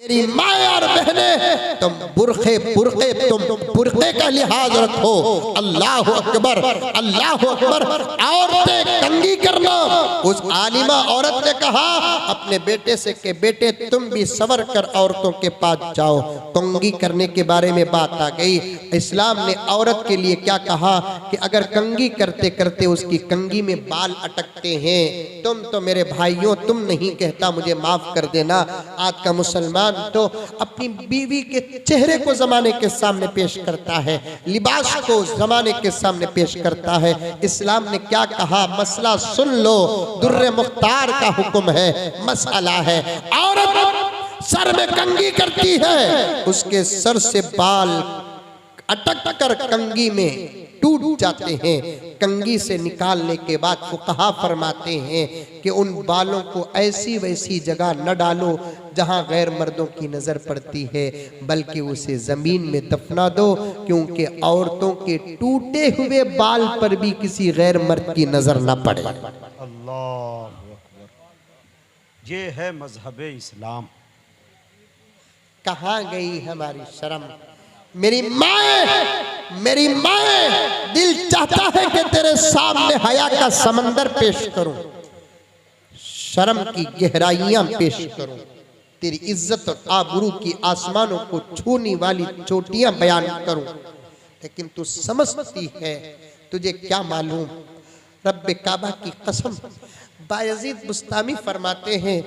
मेरी माँ और बहनें, तुम बुरखे का लिहाज रखो। अल्लाह अकबर, अल्लाह अकबर। औरतें कंघी करना। उस आलिमा औरत ने कहा अपने बेटे से कि बेटे तुम भी सवर कर औरतों के पास जाओ। कंघी करने के बारे में बात आ गई। इस्लाम ने औरत के लिए क्या कहा कि अगर कंघी करते करते उसकी कंघी में बाल अटकते हैं, तुम तो मेरे भाइयों तुम नहीं कहता, मुझे माफ कर देना। आज का मुसलमान तो अपनी बीवी के चेहरे को जमाने के सामने पेश करता है, लिबास को जमाने के सामने पेश करता है। इस्लाम ने क्या कहा मसला सुन लो। दुर्रे मुख्तार का हुक्म है, मसला है। औरत सर में कंघी करती है, उसके सर से बाल अटक कर कंघी में टूट जाते हैं। कंघी से निकालने के बाद फुकहा फरमाते हैं कि उन बालों को ऐसी वैसी जगह न डालो जहां गैर मर्दों की नजर पड़ती है, बल्कि उसे जमीन में दफना दो, क्योंकि औरतों के टूटे हुए बाल पर भी किसी गैर मर्द की नजर न पड़े। अल्लाह अकबर, ये है मजहब इस्लाम। कहाँ गई हमारी शर्म? मेरी माए, दिल चाहता है कि तेरे सामने हया का समंदर पेश करूं, शर्म की गहराइयां पेश करूं, तेरी इज्जत और आबरू की आसमानों को छूने वाली चोटियां बयान करूं। लेकिन तू समझती है, तुझे क्या मालूम? रब्बे काबा की कसम, बायजीद बुस्तामी फरमाते हैं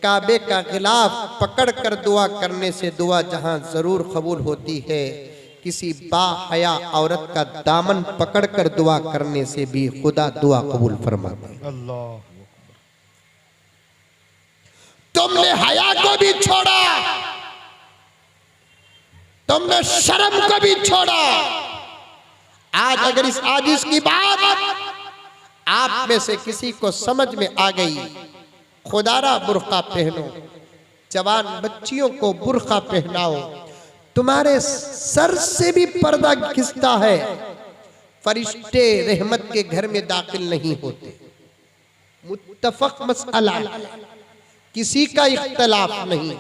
काबे का गिलाफ पकड़ कर दुआ करने से दुआ जहां जरूर कबूल होती है, किसी बाहया औरत का दामन पकड़ कर दुआ करने से भी खुदा दुआ कबूल फरमाते हैं। अल्लाह, तुमने हया को भी छोड़ा, तुमने शर्म को भी छोड़ा। आज अगर इस आजिज की बात आप में से किसी को समझ में आ गई, खुदारा बुर्का पहनो, जवान बच्चियों को बुर्का पहनाओ, तुम्हारे सर से भी पर्दा खिसता है, फरिश्ते रहमत के घर में दाखिल नहीं होते। मुत्तफक मसला, किसी का इख्तलाफ नहीं।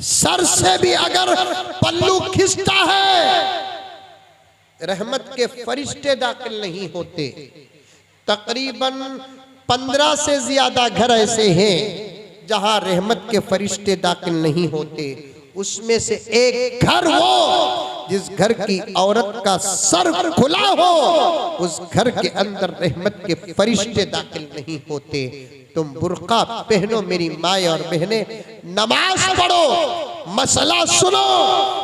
सर से भी अगर पल्लू खिसता है, रहमत के फरिश्ते दाखिल नहीं होते। तकरीबन 15 से ज्यादा घर ऐसे हैं जहां रहमत के फरिश्ते दाखिल नहीं होते। उसमें से एक घर वो जिस घर की औरत का सर खुला हो, उस घर के अंदर रहमत के फरिश्ते दाखिल नहीं होते। तुम बुर्का पहनो मेरी माए और बहनें, नमाज पढ़ो। मसला सुनो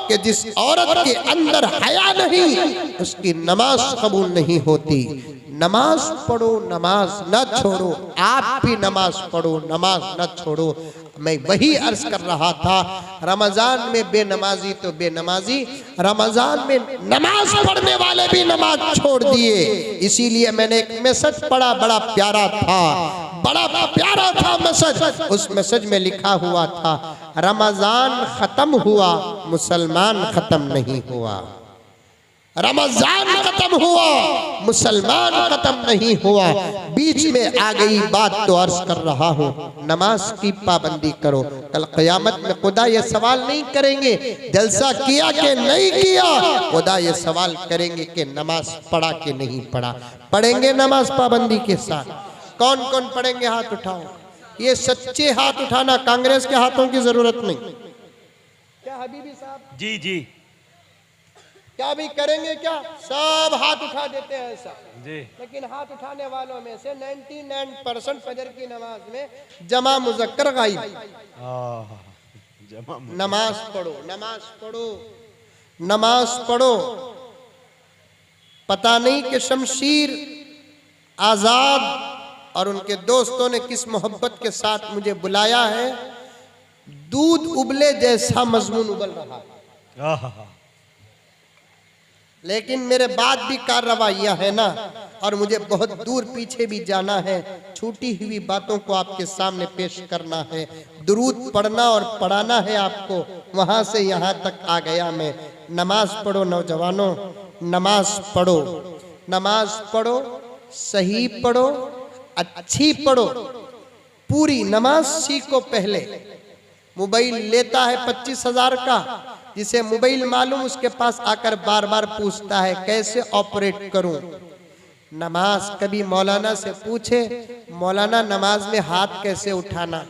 कि जिस औरत के अंदर हया नहीं, उसकी नमाज कबूल नहीं होती। नमाज पढ़ो, नमाज न छोड़ो। आप भी नमाज पढ़ो, नमाज न छोड़ो। मैं वही अर्ज कर रहा था, रमजान में बेनमाजी तो बेनमाजी, रमजान में नमाज पढ़ने वाले भी नमाज छोड़ दिए। इसीलिए मैंने एक मैसेज पढ़ा, बड़ा प्यारा था, बड़ा प्यारा था मैसेज। उस मैसेज में लिखा हुआ था, रमजान खत्म हुआ, मुसलमान खत्म नहीं हुआ। रमजान खत्म हुआ, मुसलमान खत्म नहीं हुआ। बीच में आ गई बात तो अर्ज कर रहा हूँ, नमाज की पाबंदी करो। कल क़यामत में खुदा ये सवाल नहीं करेंगे जलसा किया कि नहीं किया, खुदा ये सवाल करेंगे कि नमाज पढ़ा कि नहीं पढ़ा। पढ़ेंगे नमाज पाबंदी के साथ। कौन कौन पढ़ेंगे? हाथ उठाओ। ये सच्चे हाथ उठाना, कांग्रेस के हाथों की जरूरत नहीं। क्या हबीबी साहब? जी जी, क्या भी करेंगे? क्या सब हाथ उठा देते हैं ऐसा जी। लेकिन हाथ उठाने वालों में से 99% फजर की नमाज में जमा मुज़क्कर गायब। नमाज पढ़ो, नमाज पढ़ो, नमाज पढ़ो। पता नहीं कि शमशीर आजाद और उनके दोस्तों ने किस मोहब्बत के साथ मुझे बुलाया है। दूध उबले जैसा मजमून उबल रहा है, लेकिन मेरे बाद भी कार्रवाइयाँ है ना, और मुझे बहुत दूर पीछे भी जाना है। छूटी हुई बातों को आपके सामने पेश करना है, दुरूद पढ़ना और पढ़ाना है आपको। वहाँ से यहाँ तक आ गया मैं। नमाज पढ़ो नौजवानों, नमाज पढ़ो, नमाज पढ़ो, सही पढ़ो, अच्छी पढ़ो। पूरी नमाज सीखो पहले, मोबाइल लेता है 25,000 का, जिसे मोबाइल मालूम उसके पास आकर बार बार पूछता है कैसे ऑपरेट करूं। नमाज कभी मौलाना से पूछे, मौलाना नमाज में हाथ कैसे उठाना,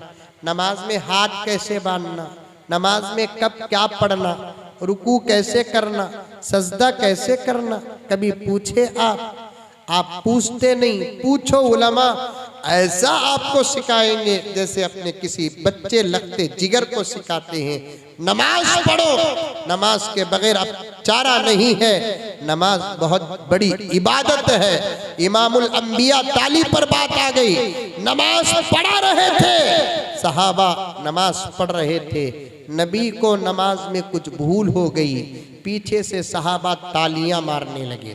नमाज में हाथ कैसे बांधना, नमाज में कब क्या पढ़ना, रुकू कैसे करना, सजदा कैसे करना, कभी पूछे आप पूछते नहीं। पूछो उलमा, ऐसा आपको सिखाएंगे जैसे अपने किसी बच्चे लगते जिगर को सिखाते हैं। नमाज पढ़ो, नमाज के बगैर अब चारा नहीं है। नमाज बहुत बड़ी इबादत है। इमामुल अंबिया ताली पर बात आ गई। नमाज पढ़ा रहे थे, सहाबा नमाज पढ़ रहे थे, नबी को नमाज में कुछ भूल हो गई, पीछे से सहाबा तालियां मारने लगे।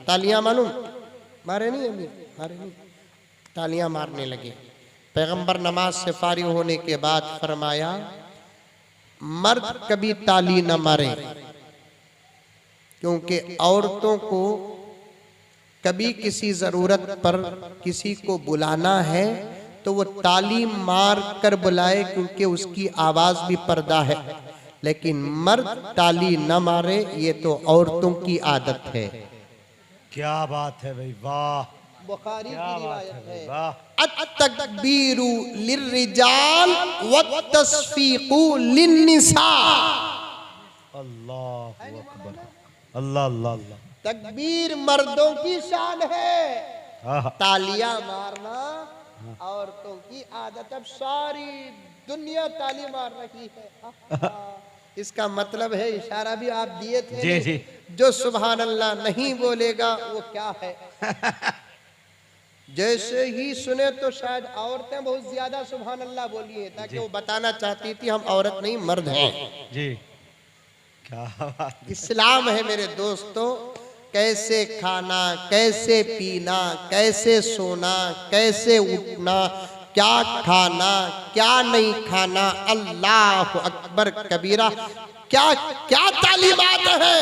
तालियां मालूम, मारे नहीं अभी, मारे नहीं, तालियां मारने लगे। पैगंबर नमाज से फारिग होने के बाद फरमाया, मर्द कभी ताली न मारे, क्योंकि औरतों को कभी किसी जरूरत पर किसी को बुलाना है तो वो ताली मार कर बुलाए, क्योंकि उसकी आवाज भी पर्दा है। लेकिन मर्द ताली न मारे, ये तो औरतों की आदत है। क्या बात है भाई, वाह, बुखारी की रिवायत है, वाह। अत-तकबीरु लिर्रिजाल वत-तस्फीकु लिन्निसा। अल्लाह अकबर, अल्लाह अल्लाह अल्लाह। तकबीर मर्दों की शान है, आहा, तालियां मारना औरतों की आदत। अब सारी दुनिया ताली मार रही है। इसका मतलब है, इशारा भी आप दिए थे, जी जी, जो सुभान अल्लाह नहीं बोलेगा वो क्या है। जैसे ही सुने तो शायद औरतें बहुत ज्यादा सुभान अल्लाह बोली है, ताकि वो बताना चाहती थी हम औरत नहीं मर्द हैं। जी, क्या बात। इस्लाम है मेरे दोस्तों, कैसे खाना, कैसे पीना, कैसे सोना, कैसे उठना, क्या खाना क्या नहीं खाना, अल्लाह अकबर कबीरा, क्या क्या तालीमात है,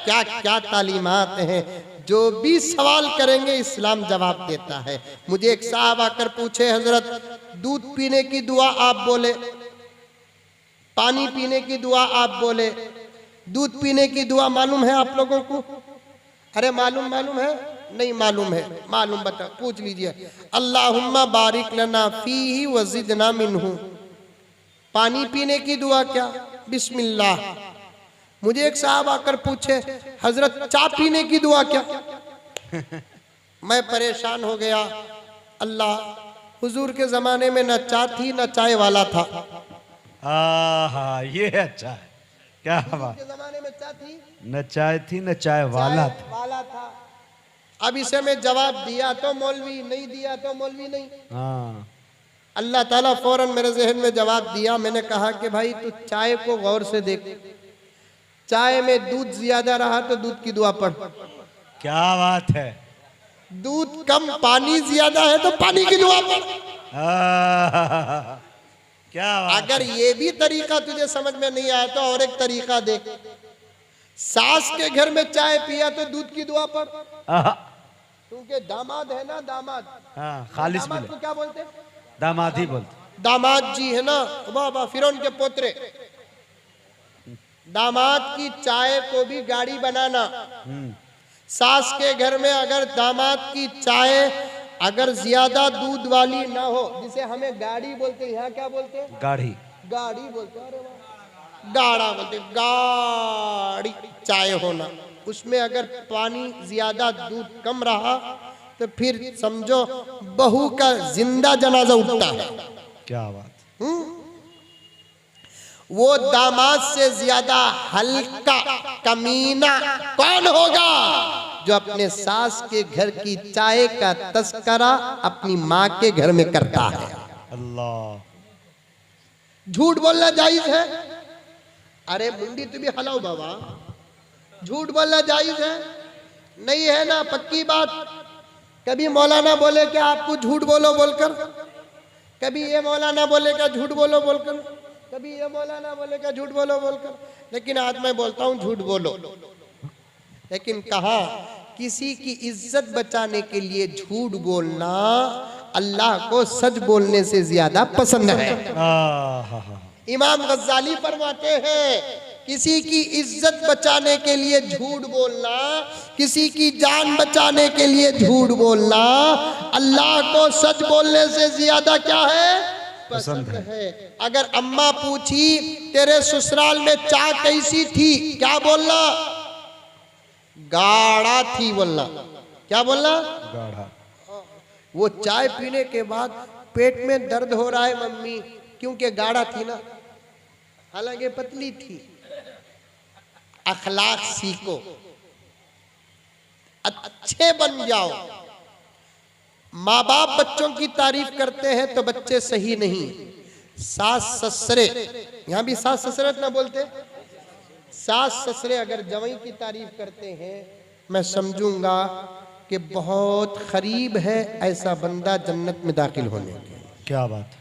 क्या क्या तालीमात हैं। जो भी सवाल करेंगे इस्लाम जवाब देता है। मुझे एक साहब आकर पूछे, हजरत दूध पीने की दुआ आप बोले, पानी पीने की दुआ आप बोले, दूध पीने की दुआ मालूम है आप लोगों को? अरे मालूम है, नहीं मालूम है, मालूम बता, पूछ लीजिए। अल्लाहुम्मा बारिक लना फीही वज़िदना मिन्हु। पानी पीने की दुआ क्या? बिस्मिल्लाह। मुझे एक साहब आकर पूछे, हजरत चाय पीने की दुआ क्या? मैं परेशान हो गया। अल्लाह, हुजूर के जमाने में न चाय थी न चाय वाला था। ये अच्छा है, क्या बात। के जमाने में चाय थी, न चाय थी न चाय वाला था। अब इसे मैं जवाब दिया तो मौलवी, नहीं दिया तो मौलवी नहीं। हाँ, अल्लाह ताला फौरन मेरे जहन में जवाब दिया। मैंने कहा कि भाई तू चाय को गौर से देख, चाय में दूध ज्यादा रहा तो दूध की दुआ पढ़। क्या बात है। दूध कम पानी ज्यादा है तो पानी की दुआ पढ़। क्या बात। अगर ये भी तरीका तुझे समझ में नहीं आया तो और एक तरीका देख। सास के घर में चाय पिया तो दूध की दुआ पढ़, क्योंकि दामाद है ना, दामाद। हाँ, खालिस दामाद मिले, को क्या बोलते? दामाद ही बोलते। दामाद जी है ना, वाह वाह, फिरौन के पोतरे। दामाद की चाय को भी गाड़ी बनाना। सास के घर में अगर दामाद की चाय अगर ज्यादा दूध वाली ना हो, जिसे हमें गाड़ी बोलते हैं, यहाँ क्या बोलते हैं? गाढ़ी, गाड़ी बोलते हैं। अरे वाह, गाड़ा बोलते, गाड़ी चाय होना। उसमें अगर पानी ज्यादा दूध कम रहा तो फिर समझो बहू का जिंदा जनाजा उठता है। क्या बात। वो दामाद से ज्यादा हल्का कमीना कौन होगा जो अपने सास के घर की चाय का तस्करा अपनी माँ के घर में करता है? अल्लाह। झूठ बोलना जायज है? अरे मुंडी तू भी हलाओ बाबा, झूठ बोलना जायज है? नहीं है ना, पक्की बात। कभी मौलाना बोले कि आपको झूठ बोलो बोलकर, कभी ये मौलाना बोले क्या झूठ बोलो बोलकर, कभी ये मौलाना बोले क्या झूठ बोलो बोलकर। लेकिन आज मैं बोलता हूँ झूठ बोलो। लेकिन कहा किसी की इज्जत बचाने के लिए झूठ बोलना अल्लाह को सच बोलने से ज्यादा पसंद है। इमाम गज्जाली फरमाते हैं किसी की इज्जत बचाने के लिए झूठ बोलना, किसी की जान बचाने के लिए झूठ बोलना अल्लाह को सच बोलने से ज्यादा क्या है? पसंद है। अगर अम्मा पूछी तेरे ससुराल में चाय कैसी थी, क्या बोलना? गाढ़ा थी बोलना। क्या बोलना? गाढ़ा। वो चाय पीने के बाद पेट में दर्द हो रहा है मम्मी, क्योंकि गाढ़ा थी ना, हालांकि पतली थी। अखलाक सीखो, अच्छे बन जाओ। माँ बाप बच्चों की तारीफ करते हैं तो बच्चे सही नहीं। सास ससुरे, यहां भी सास ससुरे ना बोलते, सास ससुरे अगर जवाई की तारीफ करते हैं मैं समझूंगा कि बहुत करीब है ऐसा बंदा जन्नत में दाखिल होने के। क्या बात।